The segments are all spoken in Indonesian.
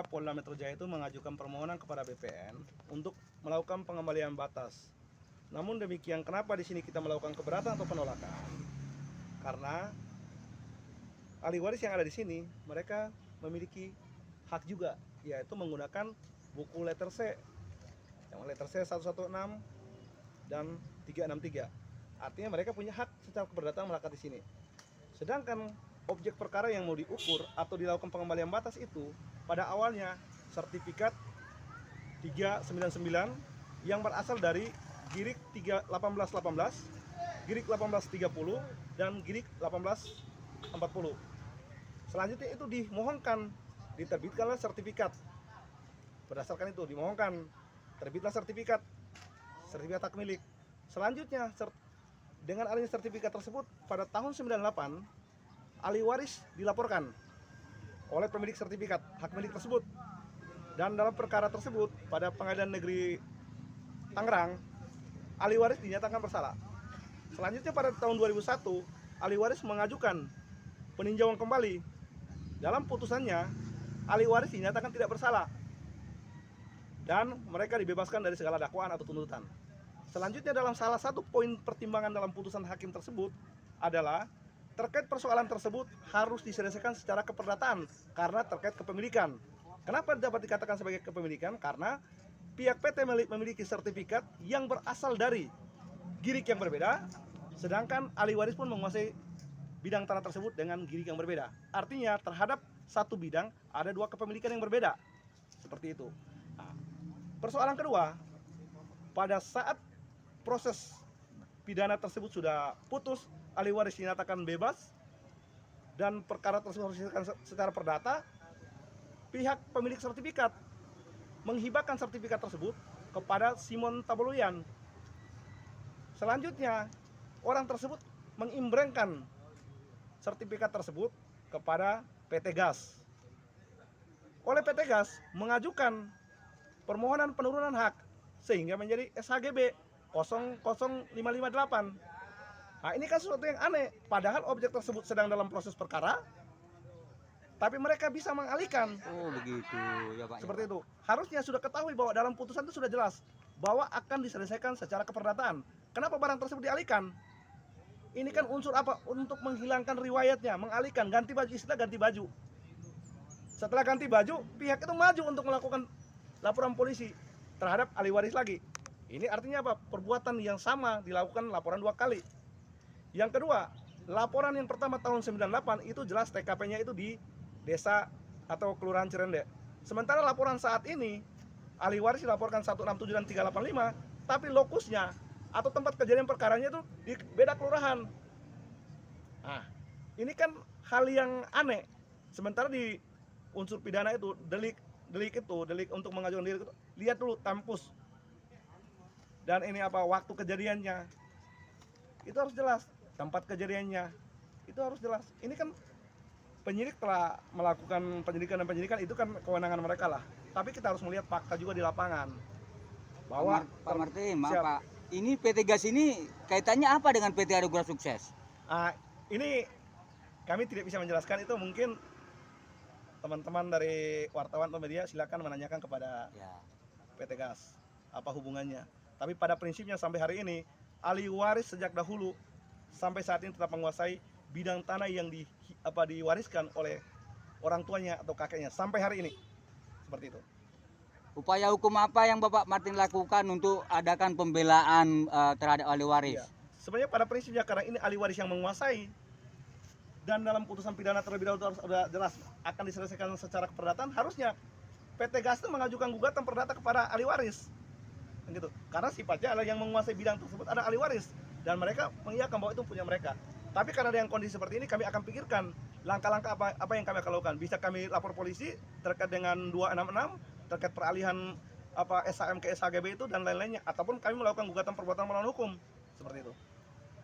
sehingga Polda Metro Jaya itu mengajukan permohonan kepada BPN untuk melakukan pengembalian batas. Namun demikian, kenapa di sini kita melakukan keberatan atau penolakan? Karena ahli waris yang ada di sini, mereka memiliki hak juga, yaitu menggunakan buku letter C, yang letter C 116 dan 363. Artinya mereka punya hak secara keberatan melekat di sini. Sedangkan objek perkara yang mau diukur atau dilakukan pengembalian batas itu pada awalnya sertifikat 399 yang berasal dari Girik 1818, Girik 1830 dan Girik 1840. Selanjutnya itu dimohonkan diterbitkanlah sertifikat. Berdasarkan itu dimohonkan terbitlah sertifikat hak milik. Selanjutnya dengan adanya sertifikat tersebut pada tahun 98 ahli waris dilaporkan oleh pemilik sertifikat hak milik tersebut, dan dalam perkara tersebut pada Pengadilan Negeri Tangerang ahli waris dinyatakan bersalah. Selanjutnya pada tahun 2001 ahli waris mengajukan peninjauan kembali. Dalam putusannya ahli waris dinyatakan tidak bersalah dan mereka dibebaskan dari segala dakwaan atau tuntutan. Selanjutnya dalam salah satu poin pertimbangan dalam putusan hakim tersebut adalah terkait persoalan tersebut harus diselesaikan secara keperdataan karena terkait kepemilikan. Kenapa dapat dikatakan sebagai kepemilikan? Karena pihak PT memiliki sertifikat yang berasal dari girik yang berbeda, sedangkan ahli waris pun menguasai bidang tanah tersebut dengan girik yang berbeda. Artinya terhadap satu bidang ada dua kepemilikan yang berbeda. Seperti itu. Nah, persoalan kedua, pada saat proses pidana tersebut sudah putus, ahli waris dinyatakan bebas dan perkara tersebut harus diselesaikan secara perdata, pihak pemilik sertifikat menghibahkan sertifikat tersebut kepada Simon Tabuluyan. Selanjutnya orang tersebut mengimbrengkan sertifikat tersebut kepada PT Gas. Oleh PT Gas mengajukan permohonan penurunan hak sehingga menjadi SHGB 00558. Nah, ini kan sesuatu yang aneh, padahal objek tersebut sedang dalam proses perkara, tapi mereka bisa mengalihkan. Oh begitu ya Pak. Seperti itu. Harusnya sudah ketahui bahwa dalam putusan itu sudah jelas bahwa akan diselesaikan secara keperdataan. Kenapa barang tersebut dialihkan? Ini kan unsur apa? Untuk menghilangkan riwayatnya, mengalihkan, ganti baju, istilah ganti baju. Setelah ganti baju, pihak itu maju untuk melakukan laporan polisi terhadap ahli waris lagi. Ini artinya apa? Perbuatan yang sama dilakukan laporan dua kali. Yang kedua, laporan yang pertama tahun 98 itu jelas TKP-nya itu di desa atau kelurahan Cirende. Sementara laporan saat ini ahli waris dilaporkan 167 dan 385, tapi lokusnya atau tempat kejadian perkaranya itu di beda kelurahan. Nah, ini kan hal yang aneh. Sementara di unsur pidana itu delik untuk mengajukan diri itu, lihat dulu tempus dan ini apa waktu kejadiannya itu harus jelas, tempat kejadiannya itu harus jelas. Ini kan penyidik telah melakukan penyidikan dan penyidikan itu kan kewenangan mereka lah, tapi kita harus melihat fakta juga di lapangan bahwa Pak Martin, maaf Pak, ini PT Gas ini kaitannya apa dengan PT Anugerah Sukses? Ini kami tidak bisa menjelaskan, itu mungkin teman-teman dari wartawan atau media silakan menanyakan kepada PT Gas apa hubungannya. Tapi pada prinsipnya sampai hari ini ahli waris sejak dahulu sampai saat ini tetap menguasai bidang tanah yang diwariskan oleh orang tuanya atau kakeknya sampai hari ini. Seperti itu. Upaya hukum apa yang Bapak Martin lakukan untuk adakan pembelaan terhadap ahli waris? Iya. Sebenarnya pada prinsipnya karena ini ahli waris yang menguasai dan dalam putusan pidana terlebih dahulu sudah jelas akan diselesaikan secara keperdataan, harusnya PT Gas itu mengajukan gugatan perdata kepada ahli waris. Gitu. Karena sifatnya adalah yang menguasai bidang tersebut ada ahli waris dan mereka mengiyakan bahwa itu punya mereka. Tapi karena dengan kondisi seperti ini kami akan pikirkan langkah-langkah apa yang kami akan lakukan. Bisa kami lapor polisi terkait dengan 266 terkait peralihan SHM ke SHGB itu dan lain-lainnya, ataupun kami melakukan gugatan perbuatan melawan hukum seperti itu.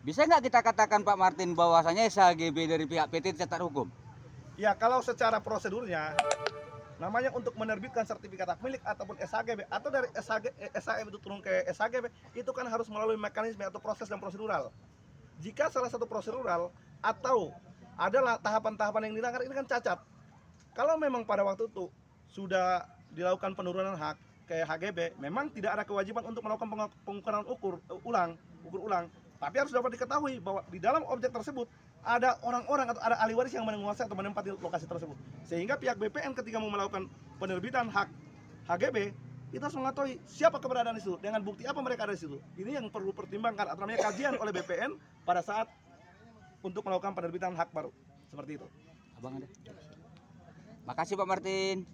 Bisa nggak kita katakan Pak Martin bahwasanya SHGB dari pihak PT cacat hukum? Ya, kalau secara prosedurnya namanya untuk menerbitkan sertifikat hak milik ataupun SHGB atau dari SHM itu turun ke SHGB itu kan harus melalui mekanisme atau proses dan prosedural. Jika salah satu prosedural atau adalah tahapan-tahapan yang dilanggar, ini kan cacat. Kalau memang pada waktu itu sudah dilakukan penurunan hak ke HGB, memang tidak ada kewajiban untuk melakukan pengukuran ukur ulang, tapi harus dapat diketahui bahwa di dalam objek tersebut ada orang-orang atau ada ahli waris yang menguasai atau menempati lokasi tersebut, sehingga pihak BPN ketika mau melakukan penerbitan hak HGB kita harus mengetahui siapa keberadaan di situ, dengan bukti apa mereka ada di situ. Ini yang perlu pertimbangkan atau namanya kajian oleh BPN pada saat untuk melakukan penerbitan hak baru seperti itu. Abang ada. Makasih Pak Martin.